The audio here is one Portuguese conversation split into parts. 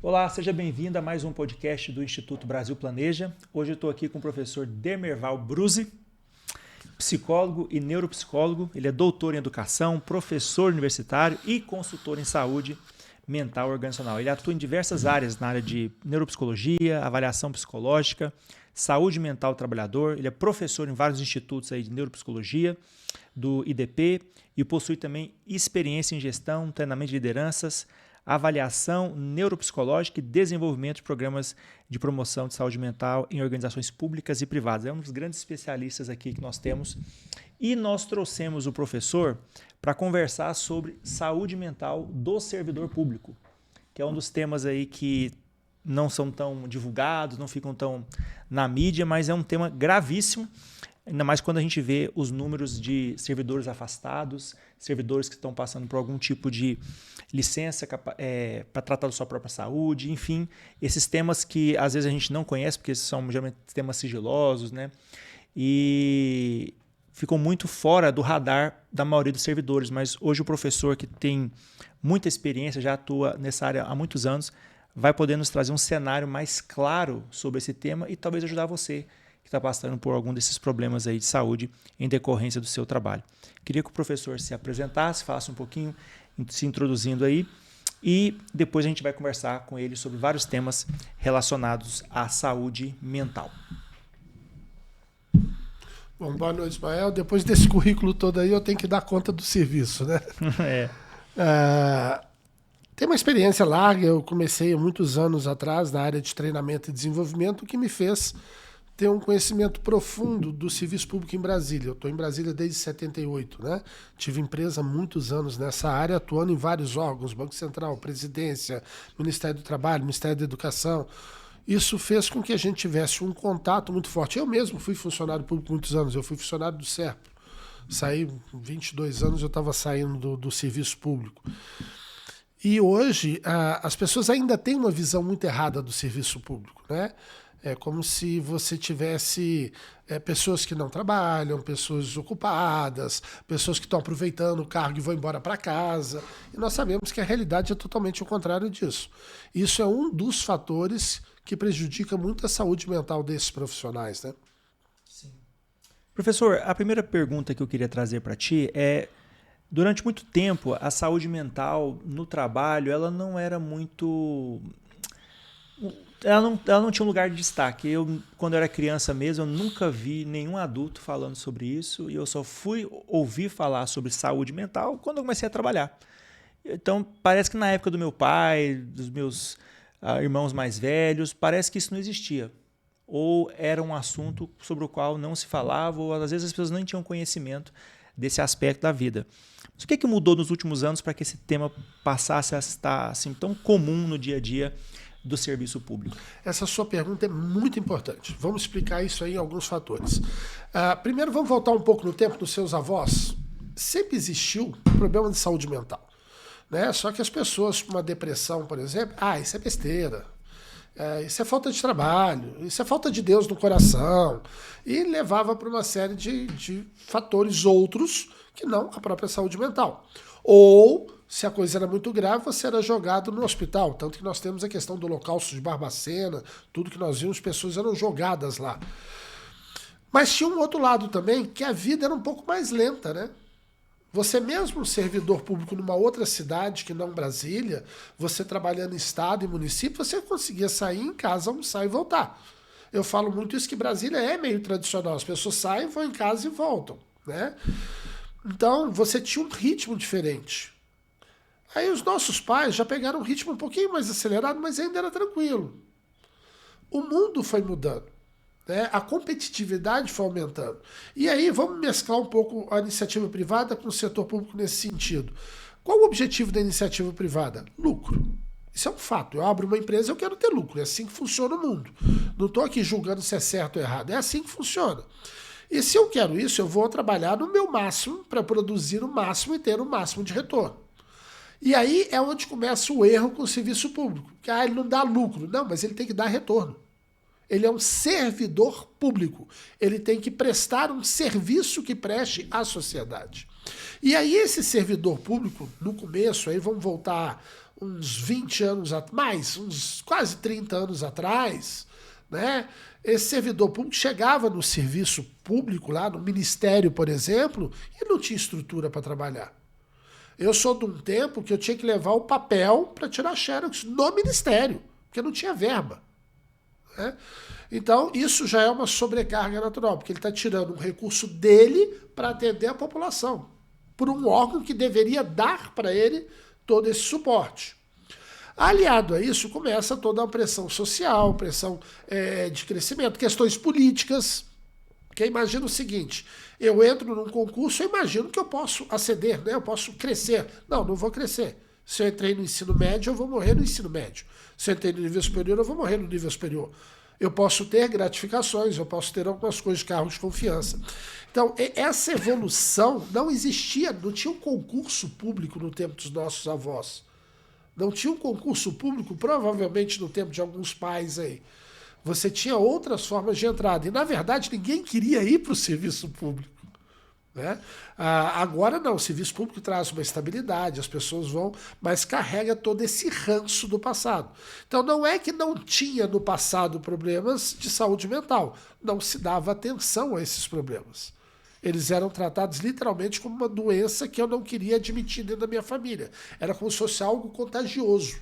Olá, seja bem-vindo a mais um podcast do Instituto Brasil Planeja. Hoje eu estou aqui com o professor Demerval Bruzi, psicólogo e neuropsicólogo. Ele é doutor em educação, professor universitário e consultor em saúde mental e organizacional. Ele atua em diversas áreas na área de neuropsicologia, avaliação psicológica, saúde mental do trabalhador. Ele é professor em vários institutos aí de neuropsicologia, do IDP, e possui também experiência em gestão, treinamento de lideranças, avaliação neuropsicológica e desenvolvimento de programas de promoção de saúde mental em organizações públicas e privadas. É um dos grandes especialistas aqui que nós temos. E nós trouxemos o professor para conversar sobre saúde mental do servidor público, que é um dos temas aí que não são tão divulgados, não ficam tão na mídia, mas é um tema gravíssimo, ainda mais quando a gente vê os números de servidores afastados, servidores que estão passando por algum tipo de licença para tratar da sua própria saúde, enfim, esses temas que às vezes a gente não conhece, porque são geralmente temas sigilosos, né? E ficam muito fora do radar da maioria dos servidores, mas hoje o professor, que tem muita experiência, já atua nessa área há muitos anos, vai poder nos trazer um cenário mais claro sobre esse tema e talvez ajudar você que está passando por algum desses problemas aí de saúde em decorrência do seu trabalho. Queria que o professor se apresentasse, falasse um pouquinho, se introduzindo aí, e depois a gente vai conversar com ele sobre vários temas relacionados à saúde mental. Bom, boa noite, Ismael. Depois desse currículo todo aí, eu tenho que dar conta do serviço, né? Tem uma experiência larga, eu comecei há muitos anos atrás na área de treinamento e desenvolvimento, que me fez ter um conhecimento profundo do serviço público em Brasília. Eu estou em Brasília desde 78, né? Tive empresa há muitos anos nessa área, atuando em vários órgãos, Banco Central, Presidência, Ministério do Trabalho, Ministério da Educação. Isso fez com que a gente tivesse um contato muito forte. Eu mesmo fui funcionário público muitos anos, eu fui funcionário do SERPRO. Saí 22 anos, eu estava saindo do serviço público. E hoje as pessoas ainda têm uma visão muito errada do serviço público, né? É como se você tivesse pessoas que não trabalham, pessoas desocupadas, pessoas que estão aproveitando o cargo e vão embora para casa. E nós sabemos que a realidade é totalmente o contrário disso. Isso é um dos fatores que prejudica muito a saúde mental desses profissionais, né? Sim. Professor, a primeira pergunta que eu queria trazer para ti é: durante muito tempo, a saúde mental no trabalho, ela não era muito... Ela não tinha um lugar de destaque. Quando eu era criança mesmo, eu nunca vi nenhum adulto falando sobre isso, e eu só fui ouvir falar sobre saúde mental quando eu comecei a trabalhar. Então, parece que na época do meu pai, dos meus irmãos mais velhos, parece que isso não existia. Ou era um assunto sobre o qual não se falava, ou às vezes as pessoas nem tinham conhecimento desse aspecto da vida. Mas o que mudou nos últimos anos para que esse tema passasse a estar assim, tão comum no dia a dia do serviço público? Essa sua pergunta é muito importante. Vamos explicar isso aí em alguns fatores. Primeiro, vamos voltar um pouco no tempo dos seus avós. Sempre existiu problema de saúde mental, né? Só que as pessoas com uma depressão, por exemplo, isso é besteira. Isso é falta de trabalho, isso é falta de Deus no coração. E levava para uma série de fatores outros que não a própria saúde mental. Ou, se a coisa era muito grave, você era jogado no hospital. Tanto que nós temos a questão do Holocausto de Barbacena, tudo que nós vimos, pessoas eram jogadas lá. Mas tinha um outro lado também, que a vida era um pouco mais lenta, né? Você mesmo, servidor público numa outra cidade que não Brasília, você trabalhando em estado e município, você conseguia sair em casa, almoçar e voltar. Eu falo muito isso, que Brasília é meio tradicional. As pessoas saem, vão em casa e voltam, né? Então, você tinha um ritmo diferente. Aí os nossos pais já pegaram um ritmo um pouquinho mais acelerado, mas ainda era tranquilo. O mundo foi mudando, né? A competitividade foi aumentando. E aí vamos mesclar um pouco a iniciativa privada com o setor público nesse sentido. Qual o objetivo da iniciativa privada? Lucro. Isso é um fato. Eu abro uma empresa, eu quero ter lucro. É assim que funciona o mundo. Não estou aqui julgando se é certo ou errado. É assim que funciona. E se eu quero isso, eu vou trabalhar no meu máximo para produzir o máximo e ter o máximo de retorno. E aí é onde começa o erro com o serviço público. Que ele não dá lucro. Não, mas ele tem que dar retorno. Ele é um servidor público. Ele tem que prestar um serviço que preste à sociedade. E aí esse servidor público, no começo, aí vamos voltar uns 20 anos, mais, uns quase 30 anos atrás, né? Esse servidor público chegava no serviço público, lá no ministério, por exemplo, e não tinha estrutura para trabalhar. Eu sou de um tempo que eu tinha que levar o papel para tirar xerox no ministério, porque não tinha verba. Né? Então, isso já é uma sobrecarga natural, porque ele está tirando um recurso dele para atender a população, por um órgão que deveria dar para ele todo esse suporte. Aliado a isso, começa toda uma pressão social, pressão de crescimento, questões políticas. Porque imagina o seguinte, eu entro num concurso, eu imagino que eu posso ascender, né? Eu posso crescer. Não, não vou crescer. Se eu entrei no ensino médio, eu vou morrer no ensino médio. Se eu entrei no nível superior, eu vou morrer no nível superior. Eu posso ter gratificações, eu posso ter algumas coisas de carro de confiança. Então, essa evolução não existia, não tinha um concurso público no tempo dos nossos avós. Não tinha um concurso público, provavelmente no tempo de alguns pais aí. Você tinha outras formas de entrada. E, na verdade, ninguém queria ir para o serviço público. Né? Agora não, o serviço público traz uma estabilidade, as pessoas vão, mas carrega todo esse ranço do passado. Então não é que não tinha no passado problemas de saúde mental, não se dava atenção a esses problemas. Eles eram tratados literalmente como uma doença que eu não queria admitir dentro da minha família. Era como se fosse algo contagioso.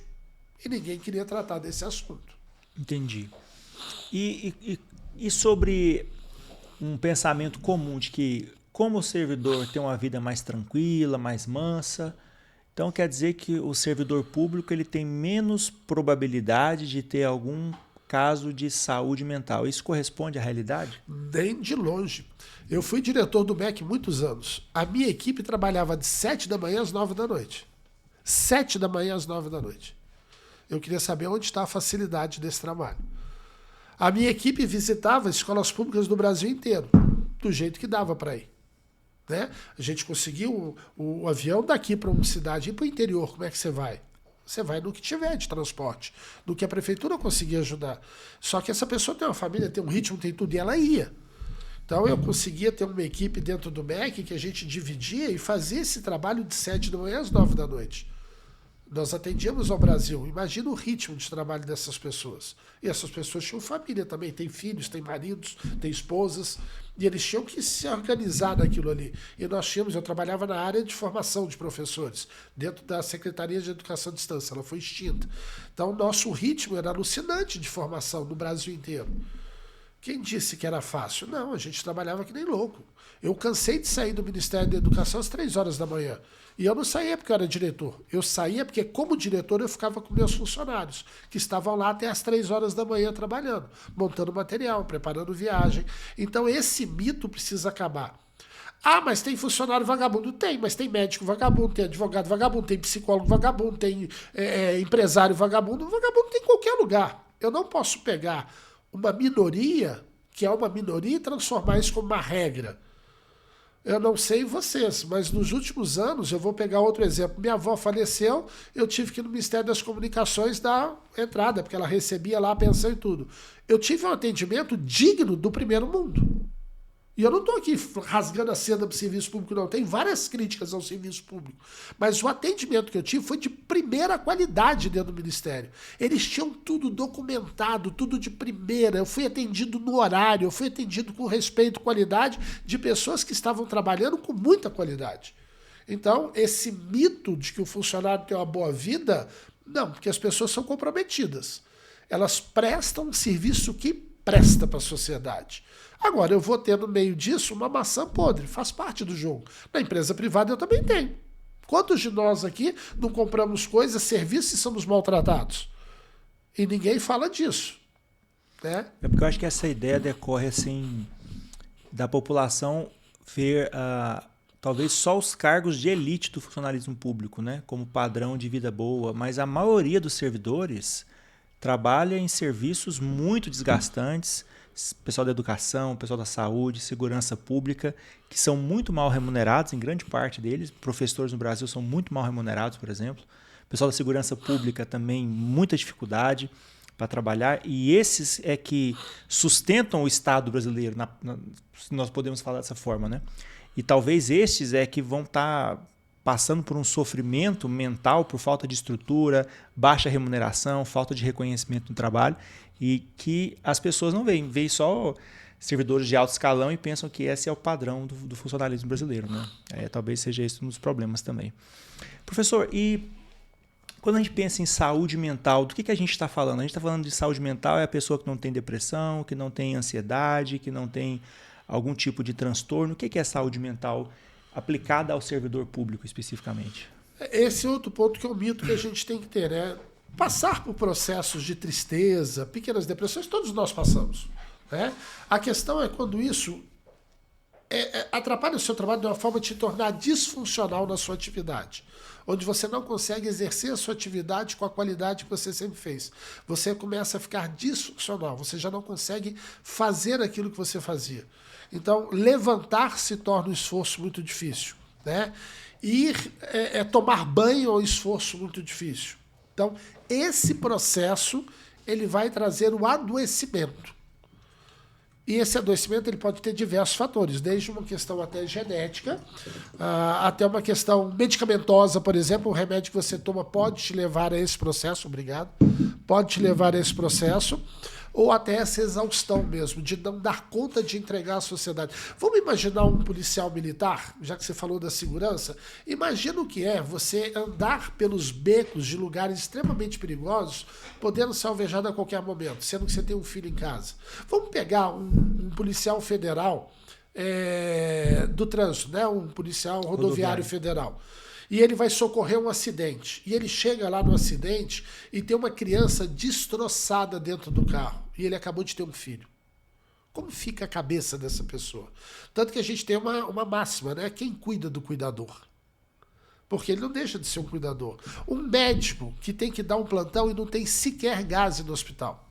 E ninguém queria tratar desse assunto. Entendi. E sobre um pensamento comum de que, como o servidor tem uma vida mais tranquila, mais mansa, então quer dizer que o servidor público ele tem menos probabilidade de ter algum caso de saúde mental. Isso corresponde à realidade? Nem de longe. Eu fui diretor do MEC muitos anos. A minha equipe trabalhava de 7 da manhã às 9 da noite. 7 da manhã às 9 da noite. Eu queria saber onde está a facilidade desse trabalho. A minha equipe visitava escolas públicas do Brasil inteiro, do jeito que dava para ir. Né? A gente conseguiu o avião daqui para uma cidade e para o interior. Como é que você vai? Você vai no que tiver de transporte, no que a prefeitura conseguir ajudar. Só que essa pessoa tem uma família, tem um ritmo, tem tudo, e ela ia. Então eu conseguia ter uma equipe dentro do MEC que a gente dividia e fazia esse trabalho de 7 da manhã às 9 da noite. Nós atendíamos ao Brasil. Imagina o ritmo de trabalho dessas pessoas. E essas pessoas tinham família também, têm filhos, têm maridos, têm esposas, e eles tinham que se organizar naquilo ali. E nós tínhamos, eu trabalhava na área de formação de professores, dentro da Secretaria de Educação à Distância, ela foi extinta. Então, o nosso ritmo era alucinante de formação no Brasil inteiro. Quem disse que era fácil? Não, a gente trabalhava que nem louco. Eu cansei de sair do Ministério da Educação às 3 horas da manhã. E eu não saía porque eu era diretor. Eu saía porque, como diretor, eu ficava com meus funcionários, que estavam lá até às 3 horas da manhã trabalhando, montando material, preparando viagem. Então, esse mito precisa acabar. Ah, mas tem funcionário vagabundo? Tem, mas tem médico vagabundo, tem advogado vagabundo, tem psicólogo vagabundo, tem empresário vagabundo. Vagabundo tem em qualquer lugar. Eu não posso pegar uma minoria, que é uma minoria, e transformar isso como uma regra. Eu não sei vocês, mas nos últimos anos, eu vou pegar outro exemplo. Minha avó faleceu, eu tive que ir no Ministério das Comunicações dar entrada, porque ela recebia lá a pensão e tudo. Eu tive um atendimento digno do primeiro mundo. E eu não estou aqui rasgando a seda para o serviço público, não. Tem várias críticas ao serviço público. Mas o atendimento que eu tive foi de primeira qualidade dentro do Ministério. Eles tinham tudo documentado, tudo de primeira. Eu fui atendido no horário, eu fui atendido com respeito e qualidade de pessoas que estavam trabalhando com muita qualidade. Então, esse mito de que o funcionário tem uma boa vida, não, porque as pessoas são comprometidas. Elas prestam um serviço que presta para a sociedade. Agora, eu vou ter no meio disso uma maçã podre, faz parte do jogo. Na empresa privada eu também tenho. Quantos de nós aqui não compramos coisas, serviços e somos maltratados? E ninguém fala disso. Né? É porque eu acho que essa ideia decorre assim, da população ver talvez só os cargos de elite do funcionalismo público, né? Como padrão de vida boa, mas a maioria dos servidores trabalha em serviços muito desgastantes, pessoal da educação, pessoal da saúde, segurança pública, que são muito mal remunerados, em grande parte deles. Professores no Brasil são muito mal remunerados, por exemplo. Pessoal da segurança pública também, muita dificuldade para trabalhar. E esses é que sustentam o Estado brasileiro, se nós podemos falar dessa forma, né? E talvez estes é que vão estar passando por um sofrimento mental por falta de estrutura, baixa remuneração, falta de reconhecimento no trabalho, e que as pessoas não veem. Veem só servidores de alto escalão e pensam que esse é o padrão do funcionalismo brasileiro, né? Talvez seja esse um dos problemas também. Professor, e quando a gente pensa em saúde mental, do que a gente está falando? A gente está falando de saúde mental, é a pessoa que não tem depressão, que não tem ansiedade, que não tem algum tipo de transtorno. O que é saúde mental aplicada ao servidor público especificamente? Esse é outro ponto que é um mito que a gente tem que ter, né? Passar por processos de tristeza, pequenas depressões, todos nós passamos, né? A questão é quando isso atrapalha o seu trabalho de uma forma de te tornar disfuncional na sua atividade, onde você não consegue exercer a sua atividade com a qualidade que você sempre fez. Você começa a ficar disfuncional, você já não consegue fazer aquilo que você fazia. Então, levantar se torna um esforço muito difícil, né? Tomar banho é um esforço muito difícil. Então, esse processo ele vai trazer o adoecimento. E esse adoecimento ele pode ter diversos fatores, desde uma questão até genética, até uma questão medicamentosa, por exemplo, o remédio que você toma pode te levar a esse processo, pode te levar a esse processo, ou até essa exaustão mesmo, de não dar conta de entregar à sociedade. Vamos imaginar um policial militar, já que você falou da segurança, imagina o que é você andar pelos becos de lugares extremamente perigosos, podendo ser alvejado a qualquer momento, sendo que você tem um filho em casa. Vamos pegar um policial federal do trânsito, né? Um policial rodoviário federal. E ele vai socorrer um acidente. E ele chega lá no acidente e tem uma criança destroçada dentro do carro. E ele acabou de ter um filho. Como fica a cabeça dessa pessoa? Tanto que a gente tem uma máxima, né? Quem cuida do cuidador? Porque ele não deixa de ser um cuidador. Um médico que tem que dar um plantão e não tem sequer gás no hospital.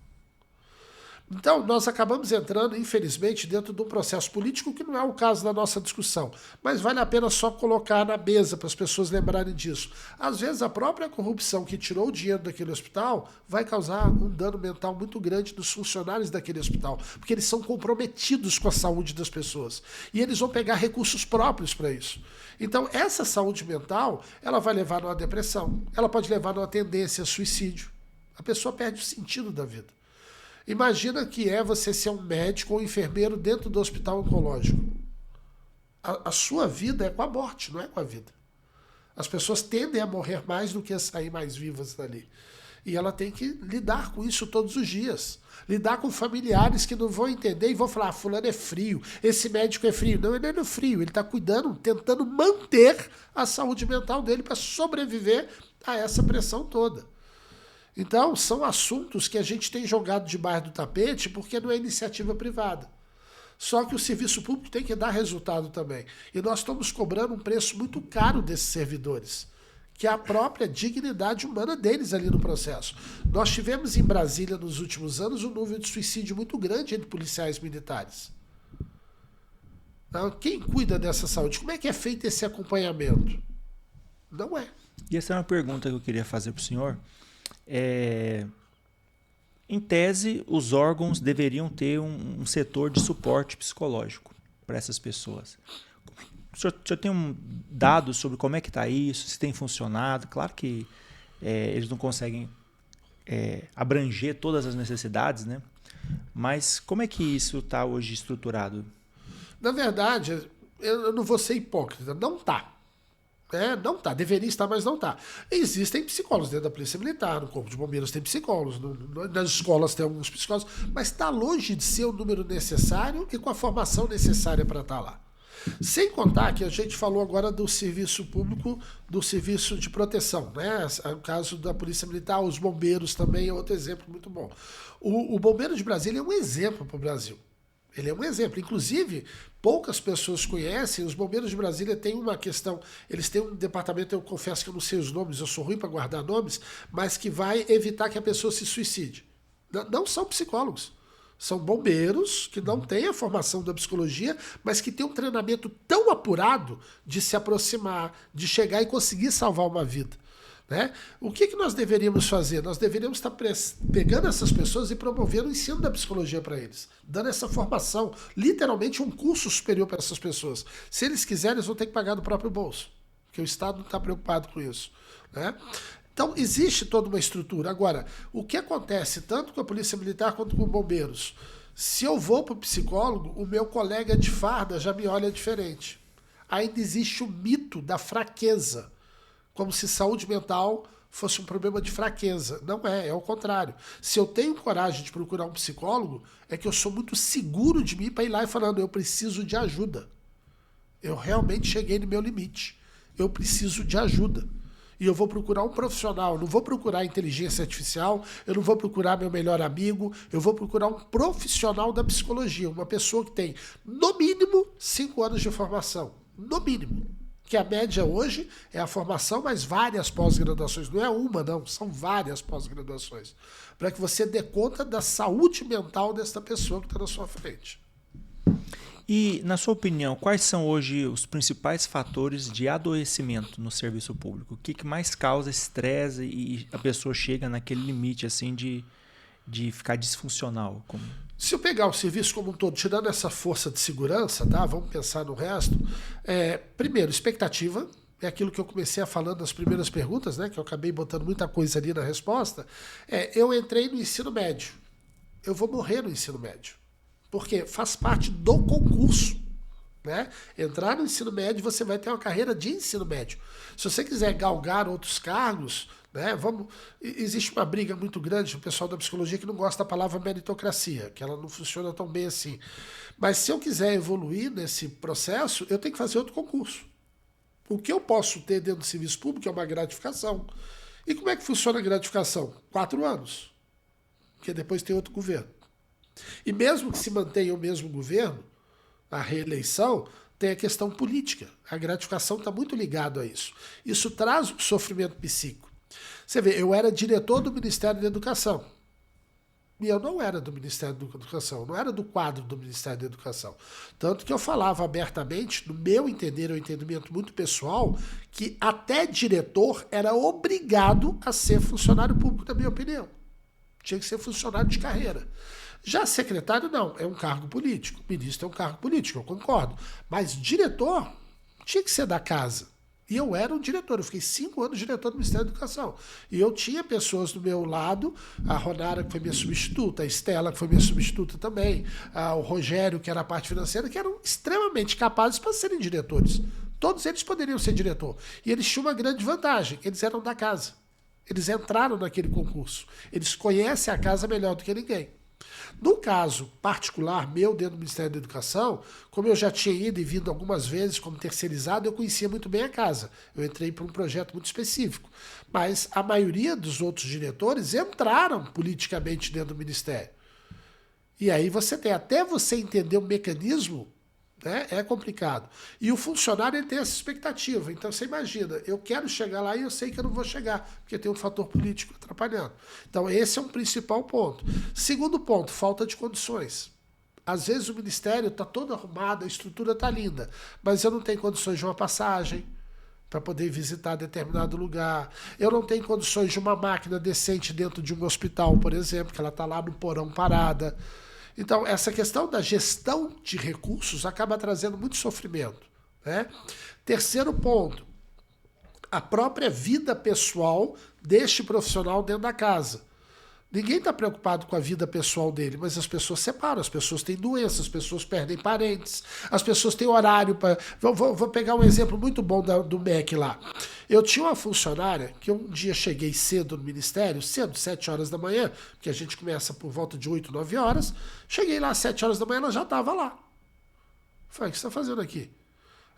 Então, nós acabamos entrando, infelizmente, dentro de um processo político que não é o caso da nossa discussão. Mas vale a pena só colocar na mesa para as pessoas lembrarem disso. Às vezes, a própria corrupção que tirou o dinheiro daquele hospital vai causar um dano mental muito grande nos funcionários daquele hospital, porque eles são comprometidos com a saúde das pessoas. E eles vão pegar recursos próprios para isso. Então, essa saúde mental, ela vai levar a uma depressão, ela pode levar a uma tendência a suicídio. A pessoa perde o sentido da vida. Imagina que é você ser um médico ou um enfermeiro dentro do hospital oncológico. A sua vida é com a morte, não é com a vida. As pessoas tendem a morrer mais do que a sair mais vivas dali. E ela tem que lidar com isso todos os dias. Lidar com familiares que não vão entender e vão falar, fulano é frio, esse médico é frio. Não, ele não é frio, ele está cuidando, tentando manter a saúde mental dele para sobreviver a essa pressão toda. Então, são assuntos que a gente tem jogado debaixo do tapete porque não é iniciativa privada. Só que o serviço público tem que dar resultado também. E nós estamos cobrando um preço muito caro desses servidores, que é a própria dignidade humana deles ali no processo. Nós tivemos em Brasília, nos últimos anos, um nível de suicídio muito grande entre policiais militares. Então, quem cuida dessa saúde? Como é que é feito esse acompanhamento? Não é. E essa é uma pergunta que eu queria fazer para o senhor. Em tese, os órgãos deveriam ter um setor de suporte psicológico para essas pessoas. O senhor tem dados sobre como é que está isso, se tem funcionado? Claro que eles não conseguem abranger todas as necessidades, né? Mas como é que isso está hoje estruturado? Na verdade, eu não vou ser hipócrita, não está. Não está, deveria estar, mas não está. Existem psicólogos dentro da Polícia Militar, no Corpo de Bombeiros tem psicólogos, nas escolas tem alguns psicólogos, mas está longe de ser o número necessário e com a formação necessária para estar lá. Sem contar que a gente falou agora do serviço público, do serviço de proteção, né? O caso da Polícia Militar, os bombeiros também é outro exemplo muito bom. O Bombeiro de Brasília é um exemplo para o Brasil. Ele é um exemplo. Inclusive, poucas pessoas conhecem, os bombeiros de Brasília têm uma questão, eles têm um departamento, eu confesso que eu não sei os nomes, eu sou ruim para guardar nomes, mas que vai evitar que a pessoa se suicide. Não são psicólogos. São bombeiros que não têm a formação da psicologia, mas que têm um treinamento tão apurado de se aproximar, de chegar e conseguir salvar uma vida. Né? O que nós deveríamos fazer? Nós deveríamos estar pegando essas pessoas e promovendo o ensino da psicologia para eles, dando essa formação, literalmente um curso superior para essas pessoas. Se eles quiserem, eles vão ter que pagar do próprio bolso. porque o Estado não está preocupado com isso, né? Então, existe toda uma estrutura. Agora, o que acontece tanto com a Polícia Militar quanto com bombeiros? Se eu vou para o psicólogo, o meu colega de farda já me olha diferente. Ainda existe o mito da fraqueza, como se saúde mental fosse um problema de fraqueza. Não é, é o contrário. Se eu tenho coragem de procurar um psicólogo, é que eu sou muito seguro de mim para ir lá e falando, eu preciso de ajuda. Eu realmente cheguei no meu limite. Eu preciso de ajuda. E eu vou procurar um profissional, eu não vou procurar inteligência artificial, eu não vou procurar meu melhor amigo, eu vou procurar um profissional da psicologia, uma pessoa que tem, no mínimo, 5 anos de formação. No mínimo. Que a média hoje é a formação, mas várias pós-graduações. Não é uma, não, são várias pós-graduações. Para que você dê conta da saúde mental desta pessoa que está na sua frente. E, na sua opinião, quais são hoje os principais fatores de adoecimento no serviço público? O que mais causa estresse e a pessoa chega naquele limite assim de ficar disfuncional? Se eu pegar o serviço como um todo, tirando essa força de segurança, tá? Vamos pensar no resto. Primeiro, expectativa. É aquilo que eu comecei a falando nas primeiras perguntas, né? Que eu acabei botando muita coisa ali na resposta. Eu entrei no ensino médio. Eu vou morrer no ensino médio. Porque faz parte do concurso, né? Entrar no ensino médio, você vai ter uma carreira de ensino médio. Se você quiser galgar outros cargos, né? Existe uma briga muito grande no pessoal da psicologia que não gosta da palavra meritocracia, que ela não funciona tão bem assim. Mas se eu quiser evoluir nesse processo, eu tenho que fazer outro concurso. O que eu posso ter dentro do serviço público é uma gratificação. E como é que funciona a gratificação? 4 anos. Porque depois tem outro governo. E mesmo que se mantenha o mesmo governo, a reeleição, tem a questão política. A gratificação está muito ligada a isso. Isso traz um sofrimento psíquico. Você vê, eu era diretor do Ministério da Educação. E eu não era do Ministério da Educação, não era do quadro do Ministério da Educação. Tanto que eu falava abertamente, no meu entender, um entendimento muito pessoal, que até diretor era obrigado a ser funcionário público, na minha opinião. Tinha que ser funcionário de carreira. Já secretário, não, é um cargo político. Ministro é um cargo político, eu concordo. Mas diretor tinha que ser da casa. E eu era um diretor, eu fiquei 5 anos diretor do Ministério da Educação. E eu tinha pessoas do meu lado, a Ronara, que foi minha substituta, a Estela, que foi minha substituta também, o Rogério, que era a parte financeira, que eram extremamente capazes para serem diretores. Todos eles poderiam ser diretor. E eles tinham uma grande vantagem, eles eram da casa. Eles entraram naquele concurso. Eles conhecem a casa melhor do que ninguém. No caso particular meu, dentro do Ministério da Educação, como eu já tinha ido e vindo algumas vezes como terceirizado, eu conhecia muito bem a casa. Eu entrei para um projeto muito específico. Mas a maioria dos outros diretores entraram politicamente dentro do Ministério. E aí você tem, até você entender o mecanismo, né, é complicado. E o funcionário ele tem essa expectativa. Então você imagina, eu quero chegar lá e eu sei que eu não vou chegar, porque tem um fator político atrapalhando. Então esse é um principal ponto. Segundo ponto, falta de condições. Às vezes o ministério está todo arrumado, a estrutura está linda, mas eu não tenho condições de uma passagem para poder visitar determinado lugar. Eu não tenho condições de uma máquina decente dentro de um hospital, por exemplo, que ela está lá no porão parada. Então, essa questão da gestão de recursos acaba trazendo muito sofrimento, né? Terceiro ponto, a própria vida pessoal deste profissional dentro da casa. Ninguém está preocupado com a vida pessoal dele, mas as pessoas separam, as pessoas têm doenças, as pessoas perdem parentes, as pessoas têm horário para... Vou pegar um exemplo muito bom do MEC lá. Eu tinha uma funcionária que um dia cheguei cedo no ministério, cedo, 7 horas da manhã, que a gente começa por volta de 8, 9 horas. Cheguei lá às 7 horas da manhã, ela já estava lá. Falei, o que você está fazendo aqui?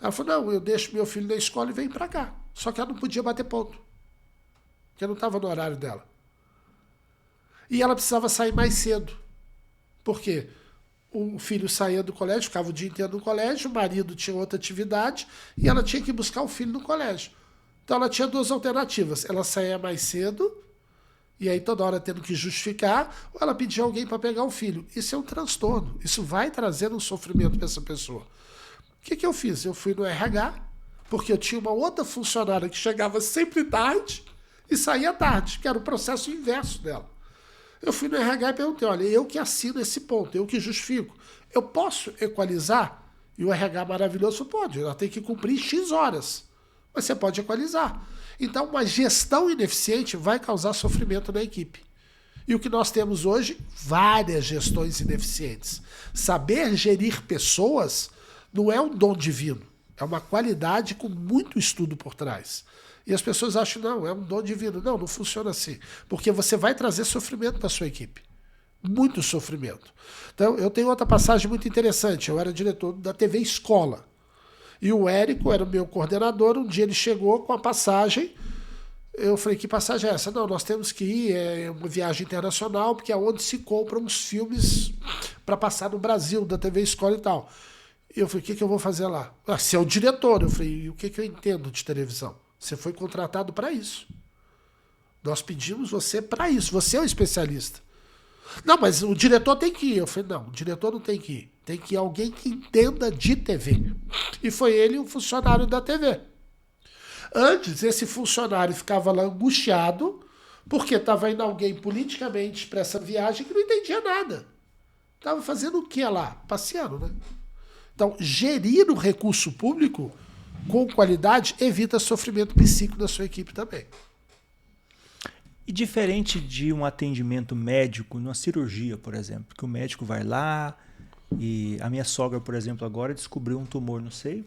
Ela falou, não, eu deixo meu filho na escola e venho para cá. Só que ela não podia bater ponto, porque não estava no horário dela. E ela precisava sair mais cedo. Por quê? O filho saía do colégio, ficava o dia inteiro no colégio, o marido tinha outra atividade e ela tinha que buscar o filho no colégio. Então ela tinha 2 alternativas. Ela saía mais cedo, e aí toda hora tendo que justificar, ou ela pedia alguém para pegar o filho. Isso é um transtorno. Isso vai trazendo um sofrimento para essa pessoa. O que eu fiz? Eu fui no RH, porque eu tinha uma outra funcionária que chegava sempre tarde e saía tarde, que era o processo inverso dela. Eu fui no RH e perguntei, olha, eu que assino esse ponto, eu que justifico. Eu posso equalizar? E o RH maravilhoso falou, pode, ela tem que cumprir X horas. mas você pode equalizar. Então, uma gestão ineficiente vai causar sofrimento na equipe. E o que nós temos hoje? Várias gestões ineficientes. Saber gerir pessoas não é um dom divino. É uma qualidade com muito estudo por trás. E as pessoas acham, não, é um dom divino. Não, não funciona assim. Porque você vai trazer sofrimento para a sua equipe. Muito sofrimento. Então, eu tenho outra passagem muito interessante. Eu era diretor da TV Escola. E o Érico era o meu coordenador. Um dia ele chegou com a passagem. Eu falei, que passagem é essa? Não, nós temos que ir, é uma viagem internacional, porque é onde se compram os filmes para passar no Brasil, da TV Escola e tal. E eu falei, o que eu vou fazer lá? Ah, você é o diretor. Eu falei, e o que eu entendo de televisão? Você foi contratado para isso. Nós pedimos você para isso. Você é o especialista. Não, mas o diretor tem que ir. Eu falei, não, o diretor não tem que ir. Tem que ir alguém que entenda de TV. E foi ele um funcionário da TV. Antes, esse funcionário ficava lá angustiado porque estava indo alguém politicamente para essa viagem que não entendia nada. Estava fazendo o que lá? Passeando, né? Então, gerir o recurso público com qualidade evita sofrimento psíquico da sua equipe também. E diferente de um atendimento médico, numa cirurgia, por exemplo, que o médico vai lá e a minha sogra, por exemplo, agora descobriu um tumor no seio.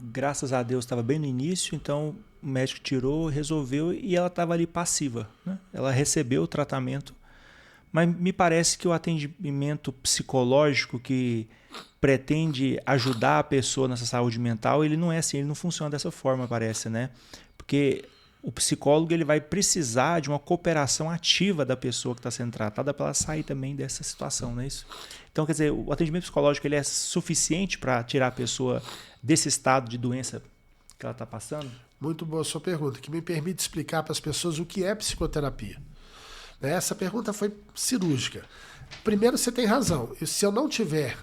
Graças a Deus estava bem no início, então o médico tirou, resolveu e ela estava ali passiva, né? Ela recebeu o tratamento, mas me parece que o atendimento psicológico que pretende ajudar a pessoa nessa saúde mental, ele não é assim, ele não funciona dessa forma, parece, né? Porque o psicólogo ele vai precisar de uma cooperação ativa da pessoa que está sendo tratada para ela sair também dessa situação, não é isso? Então, quer dizer, o atendimento psicológico ele é suficiente para tirar a pessoa desse estado de doença que ela está passando? Muito boa a sua pergunta, que me permite explicar para as pessoas o que é psicoterapia. Essa pergunta foi cirúrgica. Primeiro, você tem razão. Se eu não tiver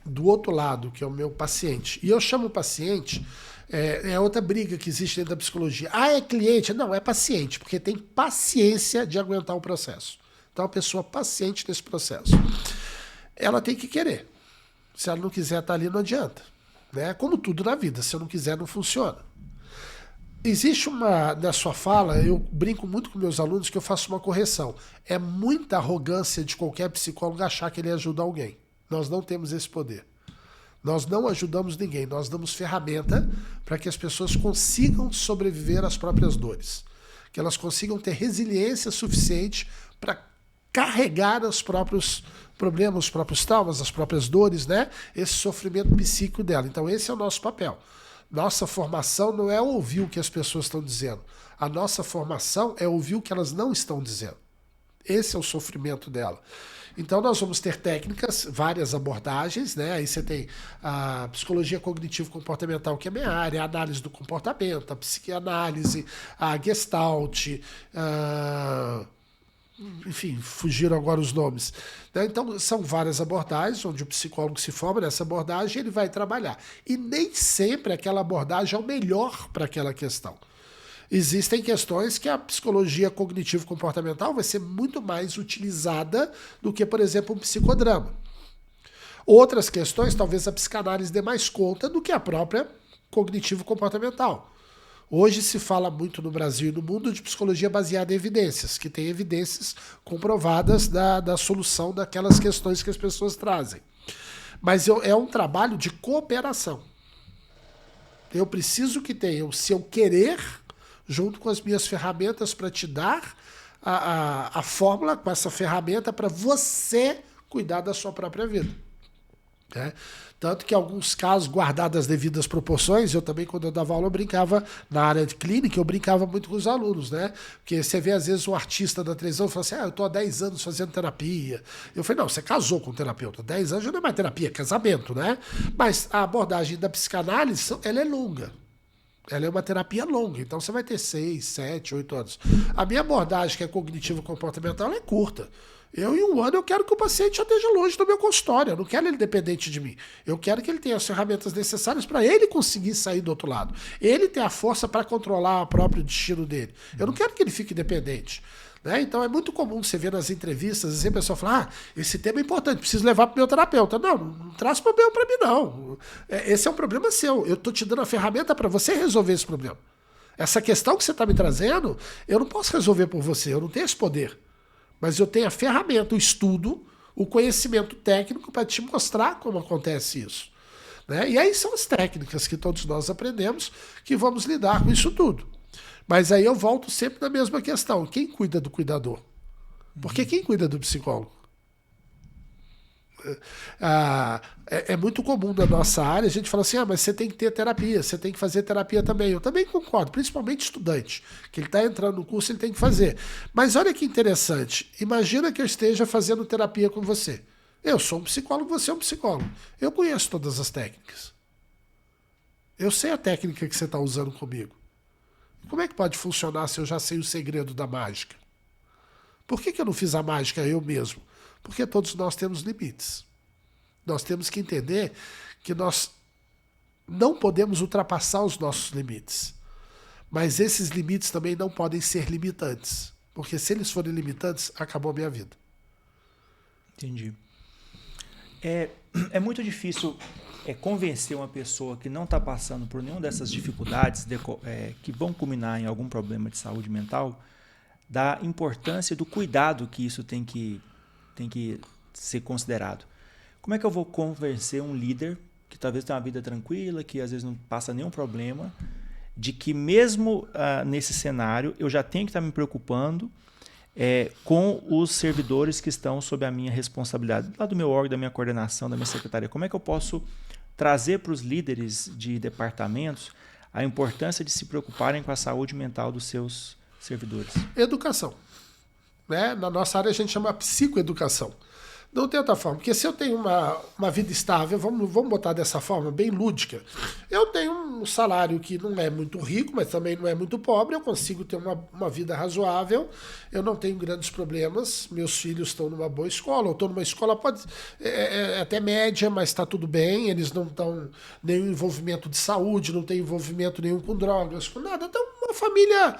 do outro lado, que é o meu paciente, e eu chamo o paciente, é outra briga que existe dentro da psicologia. Ah, é cliente? Não, é paciente, porque tem paciência de aguentar o processo. Então, a pessoa paciente nesse processo. Ela tem que querer. Se ela não quiser estar ali, não adianta. Né? Como tudo na vida, se eu não quiser, não funciona. Existe uma, na sua fala, eu brinco muito com meus alunos que eu faço uma correção. É muita arrogância de qualquer psicólogo achar que ele ajuda alguém. Nós não temos esse poder. Nós não ajudamos ninguém, nós damos ferramenta para que as pessoas consigam sobreviver às próprias dores. Que elas consigam ter resiliência suficiente para carregar os próprios problemas, os próprios traumas, as próprias dores, né? Esse sofrimento psíquico dela. Então esse é o nosso papel. Nossa formação não é ouvir o que as pessoas estão dizendo. A nossa formação é ouvir o que elas não estão dizendo. Esse é o sofrimento dela. Então nós vamos ter técnicas, várias abordagens, né? Aí você tem a psicologia cognitivo-comportamental, que é a minha área, a análise do comportamento, a psicanálise, a gestalt, enfim, fugiram agora os nomes. Então, são várias abordagens, onde o psicólogo se forma nessa abordagem e ele vai trabalhar. E nem sempre aquela abordagem é o melhor para aquela questão. Existem questões que a psicologia cognitivo-comportamental vai ser muito mais utilizada do que, por exemplo, um psicodrama. Outras questões, talvez a psicanálise dê mais conta do que a própria cognitivo-comportamental. Hoje se fala muito no Brasil e no mundo de psicologia baseada em evidências, que tem evidências comprovadas da solução daquelas questões que as pessoas trazem. Mas é um trabalho de cooperação. Eu preciso que tenha o seu querer junto com as minhas ferramentas para te dar a fórmula com essa ferramenta para você cuidar da sua própria vida. Né? Tanto que em alguns casos, guardadas as devidas proporções, eu também, quando eu dava aula, eu brincava, na área de clínica, eu brincava muito com os alunos, né? Porque você vê, às vezes, um artista da televisão e fala assim, eu estou há 10 anos fazendo terapia. Eu falei, não, você casou com um terapeuta. 10 anos já não é mais terapia, é casamento, né? Mas a abordagem da psicanálise, ela é longa. Ela é uma terapia longa, então você vai ter 6, 7, 8 anos. A minha abordagem, que é cognitivo-comportamental, ela é curta. Eu, em um ano, eu quero que o paciente já esteja longe do meu consultório. Eu não quero ele dependente de mim. Eu quero que ele tenha as ferramentas necessárias para ele conseguir sair do outro lado. Ele ter a força para controlar o próprio destino dele. Eu não quero que ele fique dependente. Né? Então é muito comum você ver nas entrevistas, assim, a pessoa falar, esse tema é importante, preciso levar para o meu terapeuta. Não traz problema para mim, não. Esse é um problema seu. Eu estou te dando a ferramenta para você resolver esse problema. Essa questão que você está me trazendo, eu não posso resolver por você, eu não tenho esse poder. Mas eu tenho a ferramenta, o estudo, o conhecimento técnico para te mostrar como acontece isso. Né? E aí são as técnicas que todos nós aprendemos que vamos lidar com isso tudo. Mas aí eu volto sempre na mesma questão. Quem cuida do cuidador? Porque quem cuida do psicólogo? É muito comum na nossa área a gente fala assim, mas você tem que ter terapia, você tem que fazer terapia também. Eu também concordo, principalmente estudante, que ele está entrando no curso, ele tem que fazer. Mas olha que interessante, imagina que eu esteja fazendo terapia com você. Eu sou um psicólogo, você é um psicólogo. Eu conheço todas as técnicas. Eu sei a técnica que você está usando comigo. Como é que pode funcionar se eu já sei o segredo da mágica? Por que eu não fiz a mágica eu mesmo? Porque todos nós temos limites. Nós temos que entender que nós não podemos ultrapassar os nossos limites. Mas esses limites também não podem ser limitantes. Porque se eles forem limitantes, acabou a minha vida. Entendi. É muito difícil convencer uma pessoa que não está passando por nenhuma dessas dificuldades que vão culminar em algum problema de saúde mental, da importância do cuidado que isso tem que ser considerado. Como é que eu vou convencer um líder que talvez tenha uma vida tranquila, que às vezes não passa nenhum problema, de que mesmo nesse cenário eu já tenho que estar me preocupando com os servidores que estão sob a minha responsabilidade, lá do meu órgão, da minha coordenação, da minha secretaria? Como é que eu posso trazer para os líderes de departamentos a importância de se preocuparem com a saúde mental dos seus servidores? Educação. Né? Na nossa área a gente chama psicoeducação. Não tem outra forma, porque se eu tenho uma vida estável, vamos botar dessa forma, bem lúdica, eu tenho um salário que não é muito rico, mas também não é muito pobre, eu consigo ter uma vida razoável, eu não tenho grandes problemas, meus filhos estão numa boa escola, eu estou numa escola até média, mas está tudo bem, eles não estão nenhum envolvimento de saúde, não tem envolvimento nenhum com drogas, com nada, então uma família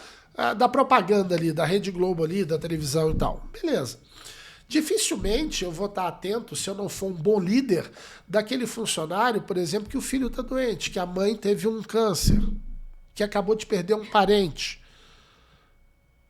da propaganda ali, da Rede Globo ali, da televisão e tal, beleza. Dificilmente eu vou estar atento, se eu não for um bom líder, daquele funcionário, por exemplo, que o filho está doente, que a mãe teve um câncer, que acabou de perder um parente.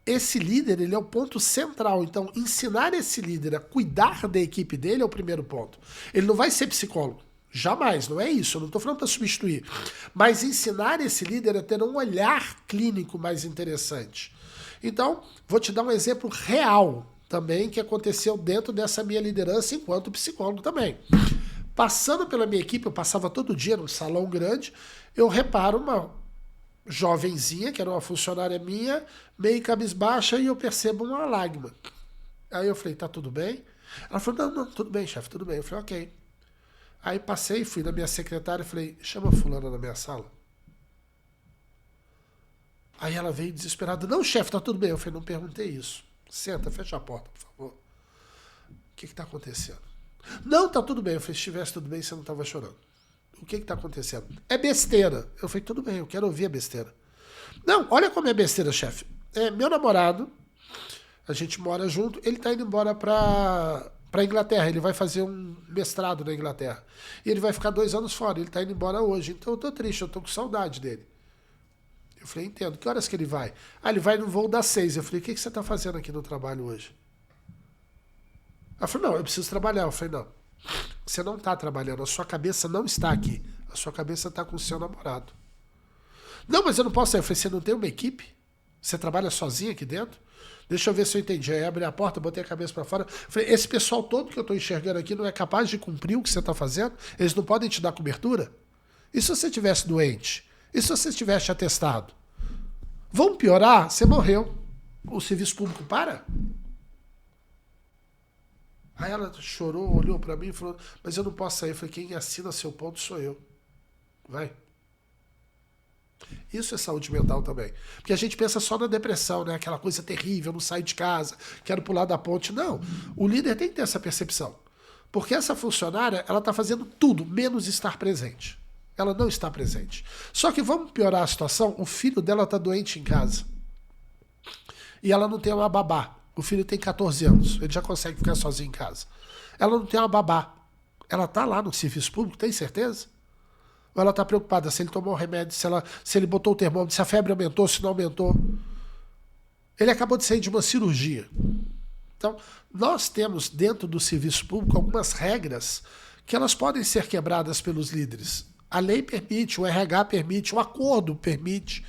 Esse líder, ele é o ponto central. Então, ensinar esse líder a cuidar da equipe dele é o primeiro ponto. Ele não vai ser psicólogo. Jamais, não é isso. Eu não estou falando para substituir. Mas ensinar esse líder a ter um olhar clínico mais interessante. Então, vou te dar um exemplo real também que aconteceu dentro dessa minha liderança enquanto psicólogo também. Passando pela minha equipe, eu passava todo dia num salão grande, eu reparo uma jovenzinha, que era uma funcionária minha, meio cabisbaixa, e eu percebo uma lágrima. Aí eu falei, tá tudo bem? Ela falou, não, tudo bem, chefe, tudo bem. Eu falei, ok. Aí passei, fui na minha secretária e falei, chama fulana na minha sala. Aí ela veio desesperada, não, chefe, tá tudo bem. Eu falei, não perguntei isso. Senta, fecha a porta, por favor. O que está acontecendo? Não, tá tudo bem. Eu falei, se estivesse tudo bem, você não estava chorando. O que está acontecendo? É besteira. Eu falei, tudo bem, eu quero ouvir a besteira. Não, olha como é besteira, chefe. Meu namorado, a gente mora junto, ele está indo embora para Inglaterra. Ele vai fazer um mestrado na Inglaterra. E ele vai ficar 2 anos fora. Ele está indo embora hoje. Então eu estou triste, eu estou com saudade dele. Eu falei, entendo. Que horas que ele vai? Ele vai no voo das 6. Eu falei, o que você está fazendo aqui no trabalho hoje? Ela falou, não, eu preciso trabalhar. Eu falei, não, você não está trabalhando, a sua cabeça não está aqui. A sua cabeça está com o seu namorado. Não, mas eu não posso sair. Eu falei, você não tem uma equipe? Você trabalha sozinho aqui dentro? Deixa eu ver se eu entendi. Aí abri a porta, botei a cabeça para fora. Eu falei, esse pessoal todo que eu estou enxergando aqui não é capaz de cumprir o que você está fazendo? Eles não podem te dar cobertura? E se você estivesse doente? E se você estivesse atestado? Vamos piorar? Você morreu. O serviço público para? Aí ela chorou, olhou para mim e falou, mas eu não posso sair. Eu falei, quem assina seu ponto sou eu. Vai. Isso é saúde mental também. Porque a gente pensa só na depressão, né? Aquela coisa terrível, não saio de casa, quero pular da ponte. Não. O líder tem que ter essa percepção. Porque essa funcionária, ela está fazendo tudo, menos estar presente. Ela não está presente. Só que vamos piorar a situação, o filho dela está doente em casa. E ela não tem uma babá. O filho tem 14 anos, ele já consegue ficar sozinho em casa. Ela não tem uma babá. Ela está lá no serviço público, tem certeza? Ou ela está preocupada se ele tomou o remédio, se ele botou o termômetro, se a febre aumentou, se não aumentou? Ele acabou de sair de uma cirurgia. Então, nós temos dentro do serviço público algumas regras que elas podem ser quebradas pelos líderes. A lei permite, o RH permite, o acordo permite.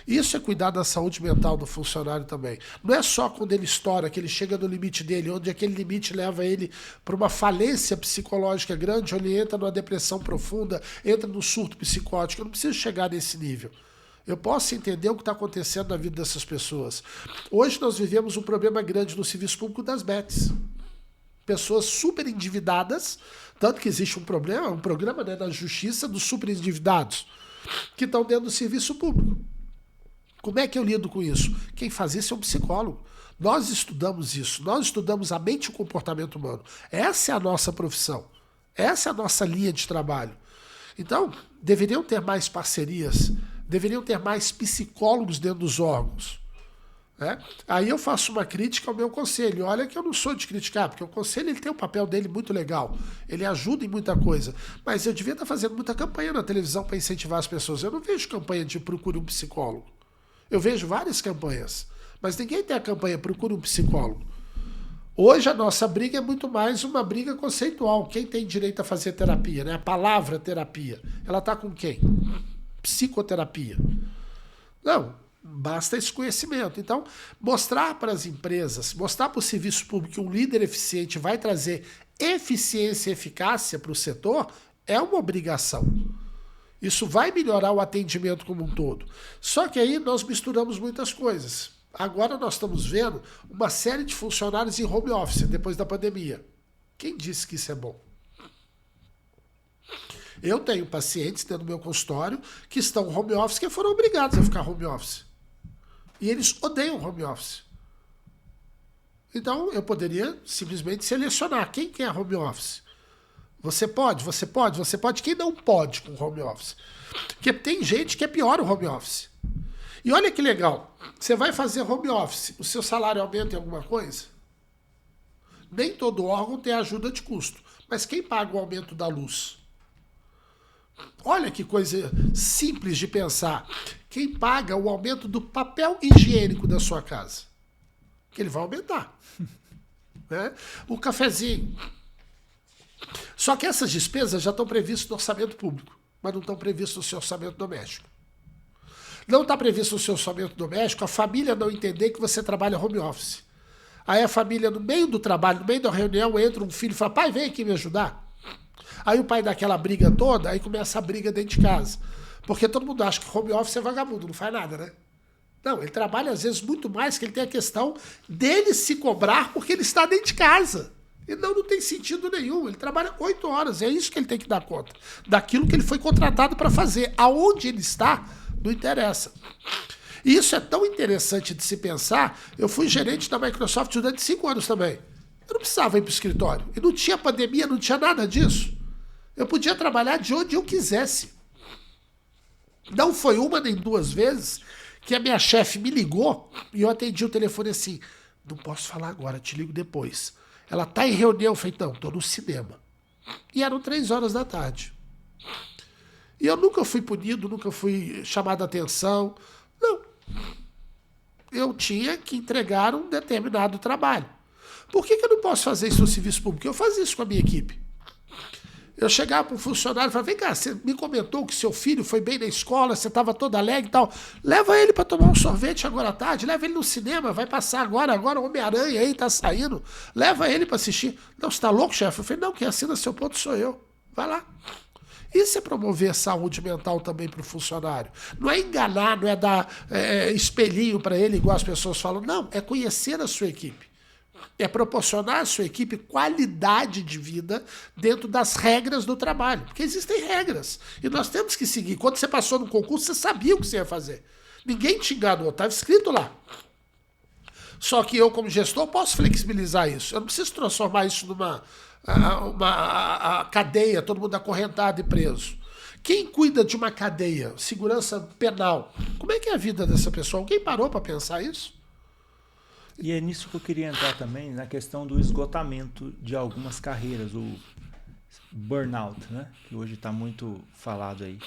Isso é cuidar da saúde mental do funcionário também. Não é só quando ele estoura, que ele chega no limite dele, onde aquele limite leva ele para uma falência psicológica grande, onde ele entra numa depressão profunda, entra no surto psicótico. Eu não preciso chegar nesse nível. Eu posso entender o que está acontecendo na vida dessas pessoas. Hoje nós vivemos um problema grande no serviço público das bets. Pessoas super endividadas, tanto que existe um programa né, na justiça dos super endividados, que estão dentro do serviço público. Como é que eu lido com isso? Quem faz isso é um psicólogo. Nós estudamos isso, nós estudamos a mente e o comportamento humano. Essa é a nossa profissão, essa é a nossa linha de trabalho. Então, deveriam ter mais parcerias, deveriam ter mais psicólogos dentro dos órgãos. Né? Aí eu faço uma crítica ao meu conselho. Olha que eu não sou de criticar, porque o conselho ele tem um papel dele muito legal. Ele ajuda em muita coisa. Mas eu devia estar fazendo muita campanha na televisão para incentivar as pessoas. Eu não vejo campanha de procure um psicólogo. Eu vejo várias campanhas. Mas ninguém tem a campanha procure um psicólogo. Hoje a nossa briga é muito mais uma briga conceitual. Quem tem direito a fazer terapia? Né? A palavra terapia. Ela está com quem? Psicoterapia. Não, basta esse conhecimento. Então, mostrar para as empresas, mostrar para o serviço público que um líder eficiente vai trazer eficiência e eficácia para o setor é uma obrigação. Isso vai melhorar o atendimento como um todo. Só que aí nós misturamos muitas coisas. Agora nós estamos vendo uma série de funcionários em home office depois da pandemia. Quem disse que isso é bom? Eu tenho pacientes dentro do meu consultório que estão home office, que foram obrigados a ficar home office. E eles odeiam home office. Então, eu poderia simplesmente selecionar quem quer home office. Você pode. Quem não pode com home office? Porque tem gente que é pior o home office. E olha que legal. Você vai fazer home office, o seu salário aumenta em alguma coisa? Nem todo órgão tem ajuda de custo. Mas quem paga o aumento da luz? Olha que coisa simples de pensar. Quem paga o aumento do papel higiênico da sua casa? Que ele vai aumentar. Né? O cafezinho. Só que essas despesas já estão previstas no orçamento público, mas não estão previstas no seu orçamento doméstico. Não está previsto no seu orçamento doméstico a família não entender que você trabalha home office. Aí a família, no meio do trabalho, no meio da reunião, entra um filho e fala, pai, vem aqui me ajudar. Aí o pai dá aquela briga toda, aí começa a briga dentro de casa. Porque todo mundo acha que home office é vagabundo, não faz nada, né? Não, ele trabalha às vezes muito mais, que ele tem a questão dele se cobrar porque ele está dentro de casa. E não tem sentido nenhum. Ele trabalha 8 horas, é isso que ele tem que dar conta. Daquilo que ele foi contratado para fazer. Aonde ele está, não interessa. E isso é tão interessante de se pensar. Eu fui gerente da Microsoft durante 5 anos também. Eu não precisava ir para o escritório. E não tinha pandemia, não tinha nada disso. Eu podia trabalhar de onde eu quisesse. Não foi uma nem duas vezes que a minha chefe me ligou e eu atendi o telefone assim, não posso falar agora, te ligo depois. Ela está em reunião, eu falei, não, estou no cinema. E eram 3 horas da tarde. E eu nunca fui punido, nunca fui chamado a atenção. Não. Eu tinha que entregar um determinado trabalho. Por que eu não posso fazer isso no serviço público? Eu fazia isso com a minha equipe. Eu chegava para um funcionário e falava, vem cá, você me comentou que seu filho foi bem na escola, você estava todo alegre e tal. Leva ele para tomar um sorvete agora à tarde, leva ele no cinema, vai passar agora o Homem-Aranha aí está saindo. Leva ele para assistir. Não, você está louco, chefe? Eu falei, não, quem assina seu ponto sou eu. Vai lá. Isso é promover saúde mental também para o funcionário. Não é enganar, não é dar espelhinho para ele, igual as pessoas falam. Não, é conhecer a sua equipe. É proporcionar à sua equipe qualidade de vida dentro das regras do trabalho. Porque existem regras. E nós temos que seguir. Quando você passou no concurso, você sabia o que você ia fazer. Ninguém te enganou, estava escrito lá. Só que eu, como gestor, posso flexibilizar isso. Eu não preciso transformar isso numa uma cadeia, todo mundo acorrentado e preso. Quem cuida de uma cadeia, segurança penal, como é que é a vida dessa pessoa? Alguém parou para pensar isso? E é nisso que eu queria entrar também, na questão do esgotamento de algumas carreiras, o burnout, né? Que hoje está muito falado aí.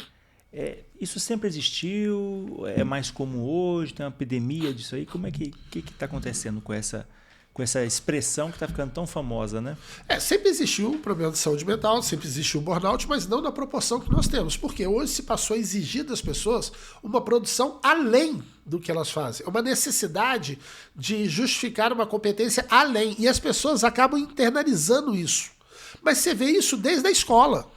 Isso sempre existiu? É mais comum hoje? Tem uma epidemia disso aí? Como é que está acontecendo com essa expressão que está ficando tão famosa, né? Sempre existiu um problema de saúde mental, sempre existiu o burnout, mas não na proporção que nós temos. Porque hoje se passou a exigir das pessoas uma produção além do que elas fazem. É uma necessidade de justificar uma competência além. E as pessoas acabam internalizando isso. Mas você vê isso desde a escola.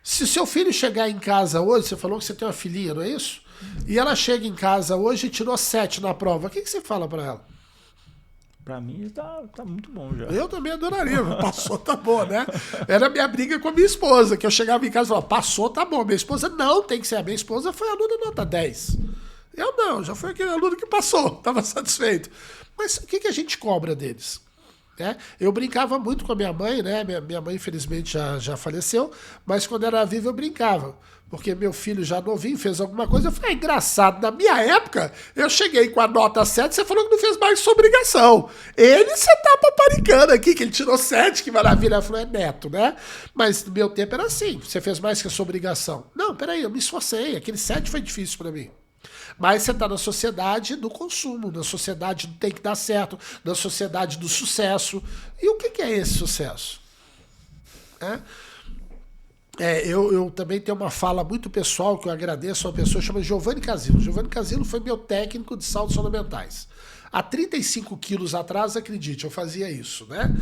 Se seu filho chegar em casa hoje, você falou que você tem uma filhinha, não é isso? E ela chega em casa hoje e tirou 7 na prova, o que você fala para ela? Para mim tá muito bom já. Eu também adoraria, passou, tá bom, né? Era a minha briga com a minha esposa, que eu chegava em casa e falava, passou, tá bom. Minha esposa, não, tem que ser. A minha esposa foi aluna nota 10. Eu não, já foi aquele aluno que passou, estava satisfeito. Mas o que a gente cobra deles? Eu brincava muito com a minha mãe, né? Minha mãe, infelizmente, já faleceu, mas quando era viva eu brincava. Porque meu filho já novinho fez alguma coisa, eu falei, engraçado, na minha época, eu cheguei com a nota 7, você falou que não fez mais sua obrigação. Ele, você tá paparicando aqui, que ele tirou 7, que maravilha. Eu falei, neto, né? Mas no meu tempo era assim, você fez mais que a sua obrigação. Não, peraí, eu me esforcei, aquele 7 foi difícil para mim. Mas você está na sociedade do consumo, na sociedade do tem que dar certo, na sociedade do sucesso. E o que é esse sucesso? Eu também tenho uma fala muito pessoal que eu agradeço a uma pessoa que chama Giovanni Casilo. Giovanni Casilo foi meu técnico de saltos ornamentais. Há 35 quilos atrás, acredite, eu fazia isso, né?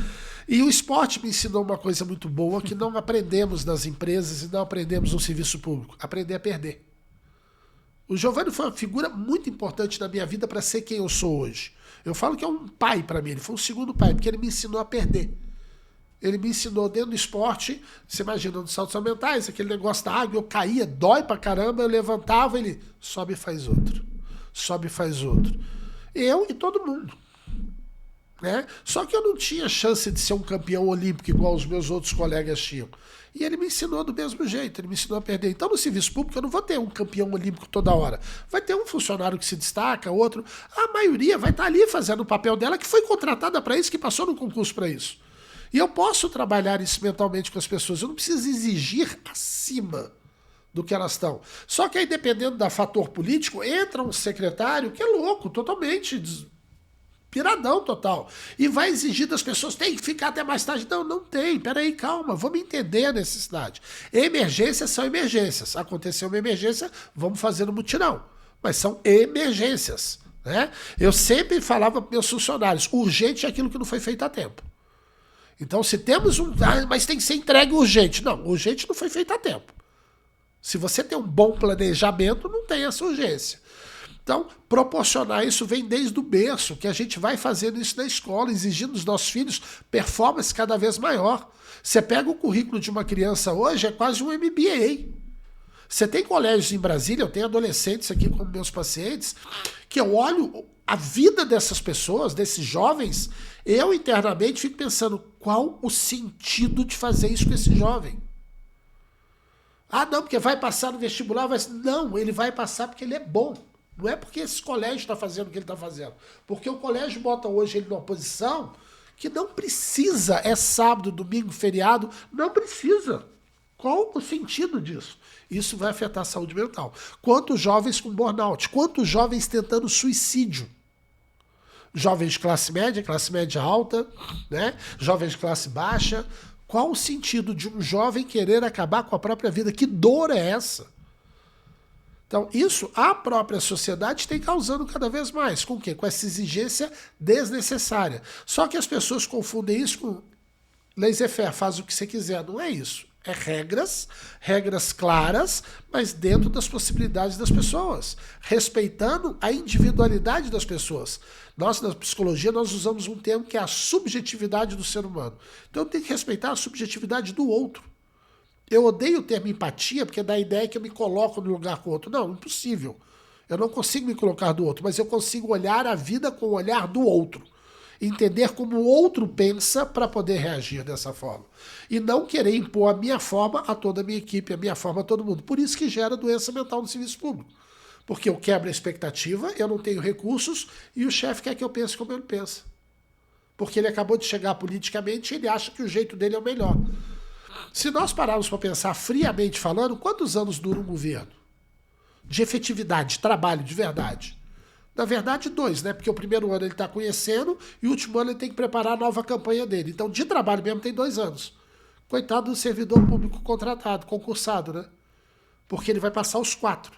E o esporte me ensinou uma coisa muito boa que não aprendemos nas empresas e não aprendemos no serviço público. Aprender a perder. O Giovanni foi uma figura muito importante na minha vida para ser quem eu sou hoje. Eu falo que é um pai para mim, ele foi um segundo pai, porque ele me ensinou a perder. Ele me ensinou dentro do esporte, você imagina, nos saltos ornamentais, aquele negócio da água, eu caía, dói pra caramba, eu levantava, ele sobe e faz outro. Sobe e faz outro. Eu e todo mundo. Né? Só que eu não tinha chance de ser um campeão olímpico igual os meus outros colegas tinham. E ele me ensinou do mesmo jeito, ele me ensinou a perder. Então, no serviço público, eu não vou ter um campeão olímpico toda hora. Vai ter um funcionário que se destaca, outro. A maioria vai estar ali fazendo o papel dela, que foi contratada para isso, que passou no concurso para isso. E eu posso trabalhar isso mentalmente com as pessoas. Eu não preciso exigir acima do que elas estão. Só que aí, dependendo do fator político, entra um secretário que é louco, totalmente piradão total. E vai exigir das pessoas, tem que ficar até mais tarde. Não, não tem. Peraí, calma. Vamos entender a necessidade. Emergências são emergências. Aconteceu uma emergência, vamos fazer no mutirão. Mas são emergências. Né? Eu sempre falava para meus funcionários, urgente é aquilo que não foi feito a tempo. Então, se temos mas tem que ser entregue urgente. Não, urgente não foi feito a tempo. Se você tem um bom planejamento, não tem essa urgência. Então, proporcionar isso vem desde o berço, que a gente vai fazendo isso na escola, exigindo dos nossos filhos performance cada vez maior. Você pega o currículo de uma criança hoje, é quase um MBA. Você tem colégios em Brasília, eu tenho adolescentes aqui como meus pacientes, que eu olho a vida dessas pessoas, desses jovens, eu internamente fico pensando, qual o sentido de fazer isso com esse jovem? Ah, não, porque vai passar no vestibular, não, ele vai passar porque ele é bom. Não é porque esse colégio está fazendo o que ele está fazendo. Porque o colégio bota hoje ele numa posição que não precisa, é sábado, domingo, feriado, não precisa. Qual o sentido disso? Isso vai afetar a saúde mental. Quantos jovens com burnout? Quantos jovens tentando suicídio? Jovens de classe média alta, né? Jovens de classe baixa. Qual o sentido de um jovem querer acabar com a própria vida? Que dor é essa? Então, isso a própria sociedade tem causando cada vez mais. Com o quê? Com essa exigência desnecessária. Só que as pessoas confundem isso com laissez-faire, faz o que você quiser. Não é isso. É regras claras, mas dentro das possibilidades das pessoas. Respeitando a individualidade das pessoas. Nós, na psicologia, nós usamos um termo que é a subjetividade do ser humano. Então, eu tenho que respeitar a subjetividade do outro. Eu odeio o termo empatia, porque dá a ideia que eu me coloco no lugar com o outro. Não, impossível. Eu não consigo me colocar do outro, mas eu consigo olhar a vida com o olhar do outro. Entender como o outro pensa para poder reagir dessa forma. E não querer impor a minha forma a toda a minha equipe, a minha forma a todo mundo. Por isso que gera doença mental no serviço público. Porque eu quebro a expectativa, eu não tenho recursos e o chefe quer que eu pense como ele pensa. Porque ele acabou de chegar politicamente e ele acha que o jeito dele é o melhor. Se nós pararmos para pensar friamente falando, quantos anos dura um governo? De efetividade, de trabalho, de verdade? Na verdade, 2, né? Porque o primeiro ano ele está conhecendo e o último ano ele tem que preparar a nova campanha dele. Então, de trabalho mesmo, tem 2 anos. Coitado do servidor público contratado, concursado, né? Porque ele vai passar os 4.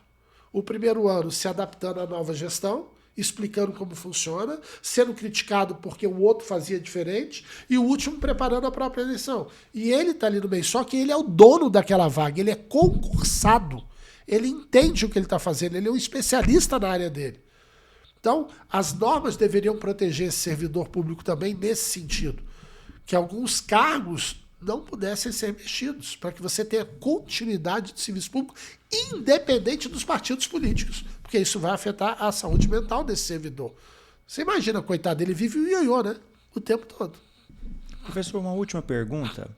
O primeiro ano se adaptando à nova gestão, explicando como funciona, sendo criticado porque o outro fazia diferente, e o último preparando a própria eleição. E ele está ali no meio, só que ele é o dono daquela vaga, ele é concursado, ele entende o que ele está fazendo, ele é um especialista na área dele. Então, as normas deveriam proteger esse servidor público também nesse sentido, que alguns cargos não pudessem ser mexidos, para que você tenha continuidade de serviço público, independente dos partidos políticos, porque isso vai afetar a saúde mental desse servidor. Você imagina, coitado, ele vive o ioiô, né? O tempo todo. Professor, uma última pergunta.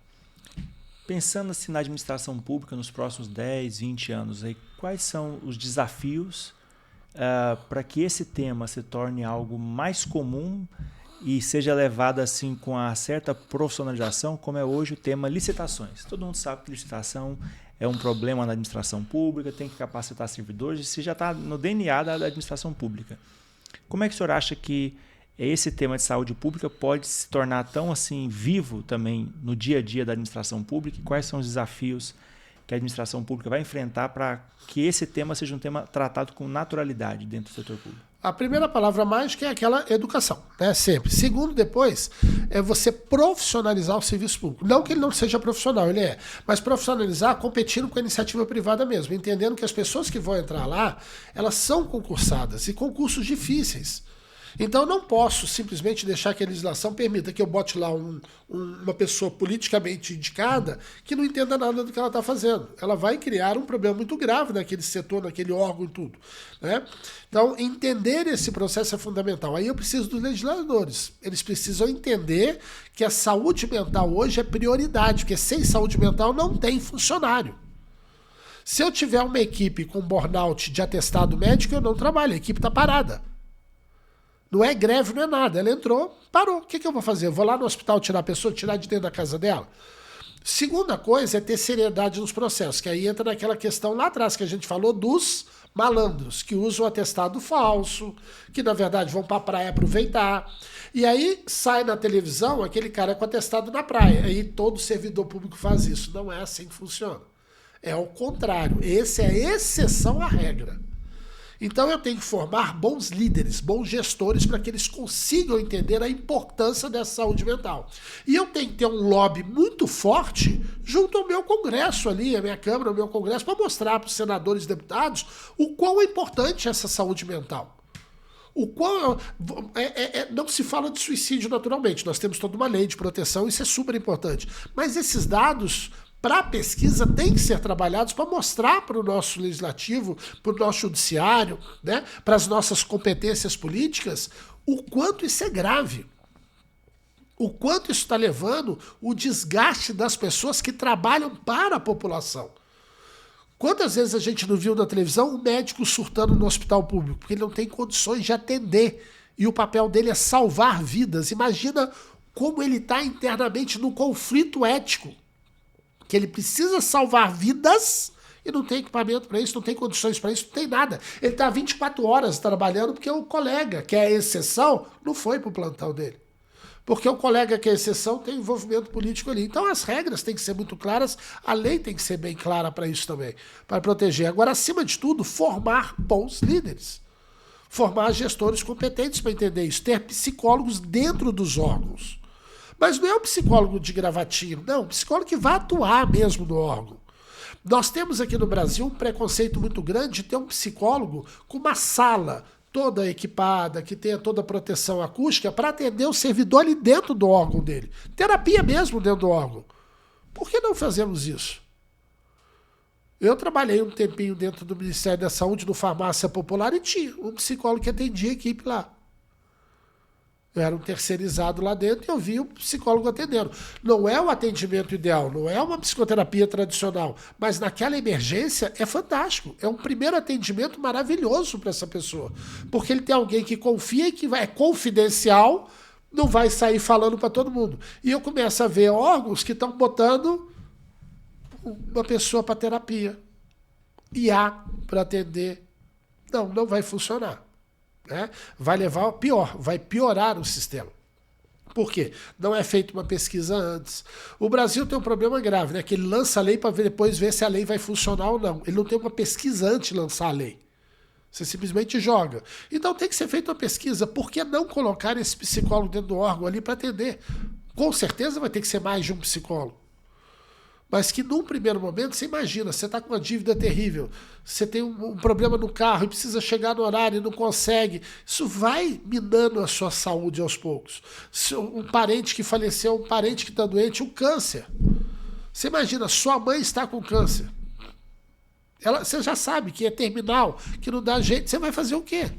Pensando assim na administração pública nos próximos 10, 20 anos, aí, quais são os desafios para que esse tema se torne algo mais comum e seja levado assim com a certa profissionalização, como é hoje o tema licitações? Todo mundo sabe que licitação é um problema na administração pública, tem que capacitar servidores, isso já está no DNA da administração pública. Como é que o senhor acha que esse tema de saúde pública pode se tornar tão assim vivo também no dia a dia da administração pública? E quais são os desafios que a administração pública vai enfrentar para que esse tema seja um tema tratado com naturalidade dentro do setor público? A primeira palavra mágica é aquela educação, né? Sempre. Segundo, depois, é você profissionalizar o serviço público. Não que ele não seja profissional, ele é. Mas profissionalizar competindo com a iniciativa privada mesmo, entendendo que as pessoas que vão entrar lá, elas são concursadas e concursos difíceis. Então eu não posso simplesmente deixar que a legislação permita que eu bote lá uma pessoa politicamente indicada que não entenda nada do que ela está fazendo. Ela vai criar um problema muito grave naquele setor, naquele órgão e tudo, né? Então entender esse processo é fundamental. Aí eu preciso dos legisladores. Eles precisam entender que a saúde mental hoje é prioridade, porque sem saúde mental não tem funcionário. Se eu tiver uma equipe com burnout de atestado médico, eu não trabalho, a equipe está parada. Não é greve, não é nada. Ela entrou, parou. O que eu vou fazer? Eu vou lá no hospital tirar a pessoa, tirar de dentro da casa dela? Segunda coisa é ter seriedade nos processos, que aí entra naquela questão lá atrás que a gente falou dos malandros, que usam atestado falso, que na verdade vão para a praia aproveitar. E aí sai na televisão aquele cara com atestado na praia. Aí todo servidor público faz isso. Não é assim que funciona. É o contrário. Esse é a exceção à regra. Então eu tenho que formar bons líderes, bons gestores, para que eles consigam entender a importância dessa saúde mental. E eu tenho que ter um lobby muito forte junto ao meu Congresso ali, a minha Câmara, o meu Congresso, para mostrar para os senadores e deputados o quão é importante essa saúde mental. O quão não se fala de suicídio naturalmente, nós temos toda uma lei de proteção, isso é super importante. Mas esses dados, para a pesquisa, tem que ser trabalhados para mostrar para o nosso legislativo, para o nosso judiciário, né, para as nossas competências políticas, o quanto isso é grave. O quanto isso está levando o desgaste das pessoas que trabalham para a população. Quantas vezes a gente não viu na televisão um médico surtando no hospital público? Porque ele não tem condições de atender. E o papel dele é salvar vidas. Imagina como ele está internamente no conflito ético. Que ele precisa salvar vidas e não tem equipamento para isso, não tem condições para isso, não tem nada. Ele está 24 horas trabalhando porque o colega, que é a exceção, não foi para o plantão dele. Porque o colega que é exceção tem envolvimento político ali. Então as regras têm que ser muito claras, a lei tem que ser bem clara para isso também, para proteger. Agora, acima de tudo, formar bons líderes. Formar gestores competentes para entender isso. Ter psicólogos dentro dos órgãos. Mas não é um psicólogo de gravatinho, não. Um psicólogo que vai atuar mesmo no órgão. Nós temos aqui no Brasil um preconceito muito grande de ter um psicólogo com uma sala toda equipada, que tenha toda a proteção acústica para atender o servidor ali dentro do órgão dele. Terapia mesmo dentro do órgão. Por que não fazemos isso? Eu trabalhei um tempinho dentro do Ministério da Saúde, no Farmácia Popular, e tinha um psicólogo que atendia a equipe lá. Eu era um terceirizado lá dentro e eu vi o psicólogo atendendo. Não é o atendimento ideal, não é uma psicoterapia tradicional, mas naquela emergência é fantástico. É um primeiro atendimento maravilhoso para essa pessoa. Porque ele tem alguém que confia e que é confidencial, não vai sair falando para todo mundo. E eu começo a ver órgãos que estão botando uma pessoa para terapia. IA para atender. Não vai funcionar. Né? Vai levar a pior, vai piorar o sistema. Por quê? Não é feita uma pesquisa antes. O Brasil tem um problema grave, né? Que ele lança a lei para depois ver se a lei vai funcionar ou não. Ele não tem uma pesquisa antes de lançar a lei. Você simplesmente joga. Então tem que ser feita uma pesquisa. Por que não colocar esse psicólogo dentro do órgão ali para atender? Com certeza vai ter que ser mais de um psicólogo. Mas que num primeiro momento, você imagina, você está com uma dívida terrível, você tem um problema no carro e precisa chegar no horário e não consegue. Isso vai minando a sua saúde aos poucos. Um parente que faleceu, um parente que está doente, um câncer. Você imagina, sua mãe está com câncer. Você já sabe que é terminal, que não dá jeito, você vai fazer o quê?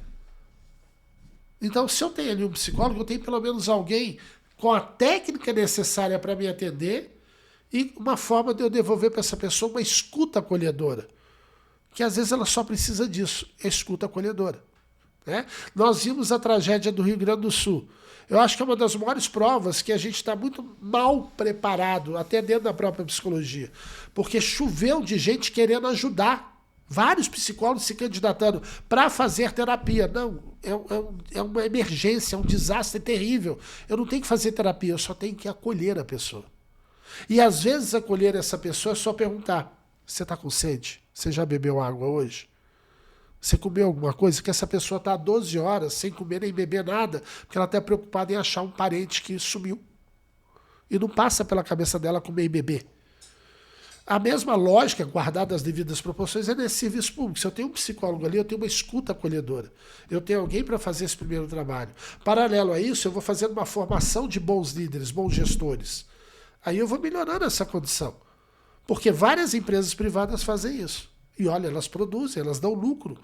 Então, se eu tenho ali um psicólogo, eu tenho pelo menos alguém com a técnica necessária para me atender e uma forma de eu devolver para essa pessoa uma escuta acolhedora. Que às vezes ela só precisa disso, escuta acolhedora. Né? Nós vimos a tragédia do Rio Grande do Sul. Eu acho que é uma das maiores provas que a gente está muito mal preparado, até dentro da própria psicologia. Porque choveu de gente querendo ajudar. Vários psicólogos se candidatando para fazer terapia. Não, é uma emergência, é um desastre terrível. Eu não tenho que fazer terapia, eu só tenho que acolher a pessoa. E às vezes acolher essa pessoa é só perguntar: você está com sede? Você já bebeu água hoje? Você comeu alguma coisa? Que essa pessoa está há 12 horas sem comer nem beber nada, porque ela está preocupada em achar um parente que sumiu. E não passa pela cabeça dela comer e beber. A mesma lógica, guardada as devidas proporções, é nesse serviço público. Se eu tenho um psicólogo ali, eu tenho uma escuta acolhedora. Eu tenho alguém para fazer esse primeiro trabalho. Paralelo a isso, eu vou fazendo uma formação de bons líderes, bons gestores. Aí eu vou melhorando essa condição. Porque várias empresas privadas fazem isso. E olha, elas produzem, elas dão lucro,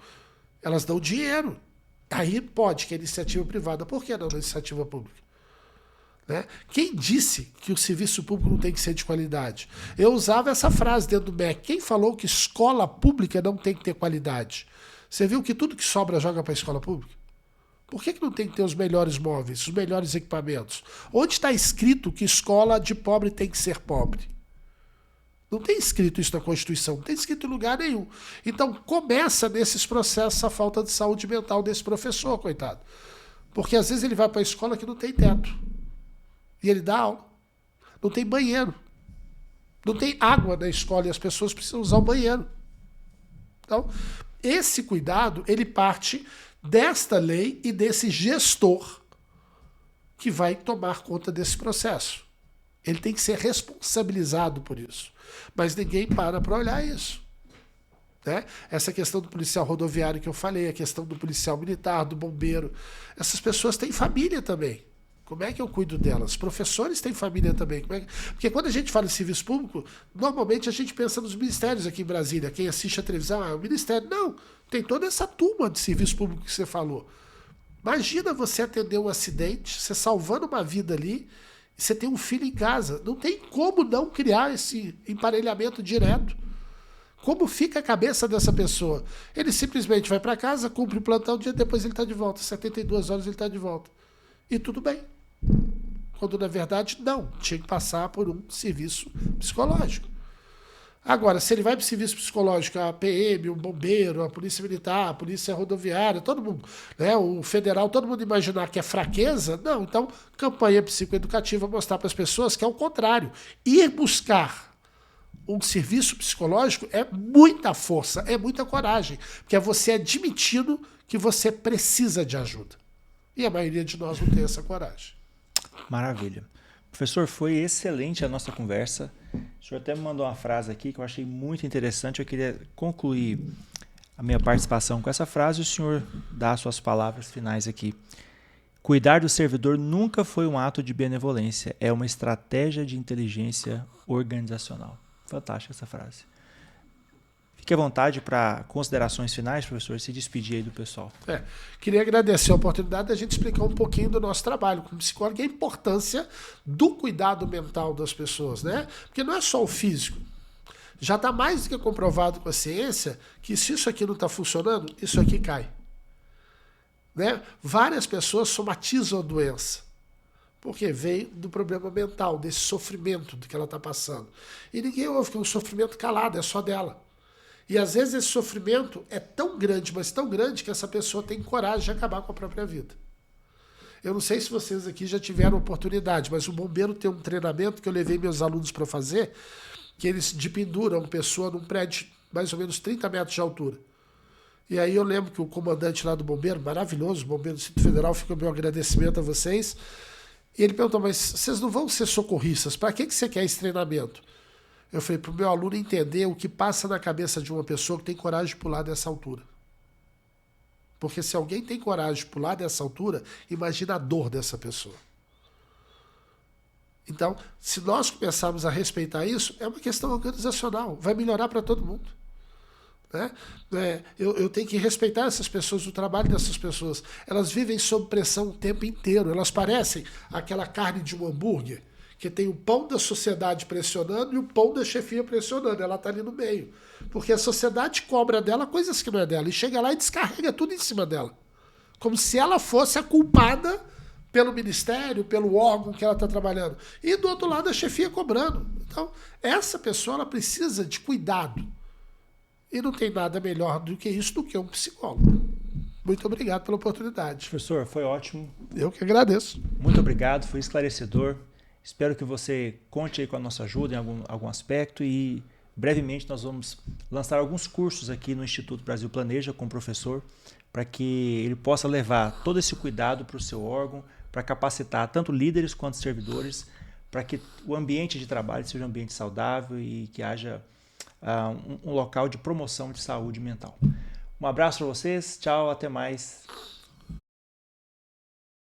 elas dão dinheiro. Aí pode que é iniciativa privada. Por que não na iniciativa pública? Né? Quem disse que o serviço público não tem que ser de qualidade? Eu usava essa frase dentro do MEC. Quem falou que escola pública não tem que ter qualidade? Você viu que tudo que sobra joga para a escola pública? Por que não tem que ter os melhores móveis, os melhores equipamentos? Onde está escrito que escola de pobre tem que ser pobre? Não tem escrito isso na Constituição, não tem escrito em lugar nenhum. Então começa nesses processos a falta de saúde mental desse professor, coitado. Porque às vezes ele vai para a escola que não tem teto. E ele dá aula. Não tem banheiro. Não tem água na escola e as pessoas precisam usar o banheiro. Então, esse cuidado, ele parte desta lei e desse gestor que vai tomar conta desse processo. Ele tem que ser responsabilizado por isso. Mas ninguém para olhar isso. Né? Essa questão do policial rodoviário que eu falei, a questão do policial militar, do bombeiro, essas pessoas têm família também. Como é que eu cuido delas? Os professores têm família também. Porque quando a gente fala em serviço público, normalmente a gente pensa nos ministérios aqui em Brasília. Quem assiste a televisão é o ministério. Não, tem toda essa turma de serviço público que você falou. Imagina você atender um acidente, você salvando uma vida ali, e você tem um filho em casa. Não tem como não criar esse emparelhamento direto. Como fica a cabeça dessa pessoa? Ele simplesmente vai para casa, cumpre o plantão, um dia depois ele está de volta. 72 horas ele está de volta. E tudo bem. Quando na verdade não, tinha que passar por um serviço psicológico. Agora, se ele vai para o serviço psicológico, a PM, um bombeiro, a polícia militar, a polícia rodoviária, todo mundo, né, o federal, todo mundo imaginar que é fraqueza, não. Então, campanha psicoeducativa mostrar para as pessoas que é o contrário. Ir buscar um serviço psicológico é muita força, é muita coragem, porque é você admitindo que você precisa de ajuda. E a maioria de nós não tem essa coragem. Maravilha. Professor, foi excelente a nossa conversa. O senhor até me mandou uma frase aqui que eu achei muito interessante. Eu queria concluir a minha participação com essa frase e o senhor dá as suas palavras finais aqui. Cuidar do servidor nunca foi um ato de benevolência, é uma estratégia de inteligência organizacional. Fantástica essa frase. Fique à vontade para considerações finais, professor, se despedir aí do pessoal. Queria agradecer a oportunidade de a gente explicar um pouquinho do nosso trabalho como psicólogo e a importância do cuidado mental das pessoas, né? Porque não é só o físico. Já está mais do que comprovado com a ciência que se isso aqui não está funcionando, isso aqui cai. Né? Várias pessoas somatizam a doença. Porque veio do problema mental, desse sofrimento do que ela está passando. E ninguém ouve que é um sofrimento calado, é só dela. E às vezes esse sofrimento é tão grande, mas tão grande, que essa pessoa tem coragem de acabar com a própria vida. Eu não sei se vocês aqui já tiveram oportunidade, mas o bombeiro tem um treinamento que eu levei meus alunos para fazer, que eles penduram uma pessoa num prédio mais ou menos 30 metros de altura. E aí eu lembro que o comandante lá do bombeiro, maravilhoso, o bombeiro do Distrito Federal, fica o meu agradecimento a vocês. E ele perguntou, mas vocês não vão ser socorristas, para que você quer esse treinamento? Eu falei, para o meu aluno entender o que passa na cabeça de uma pessoa que tem coragem de pular dessa altura. Porque se alguém tem coragem de pular dessa altura, imagina a dor dessa pessoa. Então, se nós começarmos a respeitar isso, é uma questão organizacional, vai melhorar para todo mundo. Né? Eu tenho que respeitar essas pessoas, o trabalho dessas pessoas. Elas vivem sob pressão o tempo inteiro, elas parecem aquela carne de um hambúrguer, que tem o pão da sociedade pressionando e o pão da chefia pressionando. Ela está ali no meio. Porque a sociedade cobra dela coisas que não é dela. E chega lá e descarrega tudo em cima dela. Como se ela fosse a culpada pelo ministério, pelo órgão que ela está trabalhando. E do outro lado a chefia cobrando. Então, essa pessoa ela precisa de cuidado. E não tem nada melhor do que isso do que um psicólogo. Muito obrigado pela oportunidade. Professor, foi ótimo. Eu que agradeço. Muito obrigado, foi esclarecedor. Espero que você conte aí com a nossa ajuda em algum aspecto e brevemente nós vamos lançar alguns cursos aqui no Instituto Brasil Planeja com o professor para que ele possa levar todo esse cuidado para o seu órgão, para capacitar tanto líderes quanto servidores, para que o ambiente de trabalho seja um ambiente saudável e que haja um local de promoção de saúde mental. Um abraço para vocês, tchau, até mais.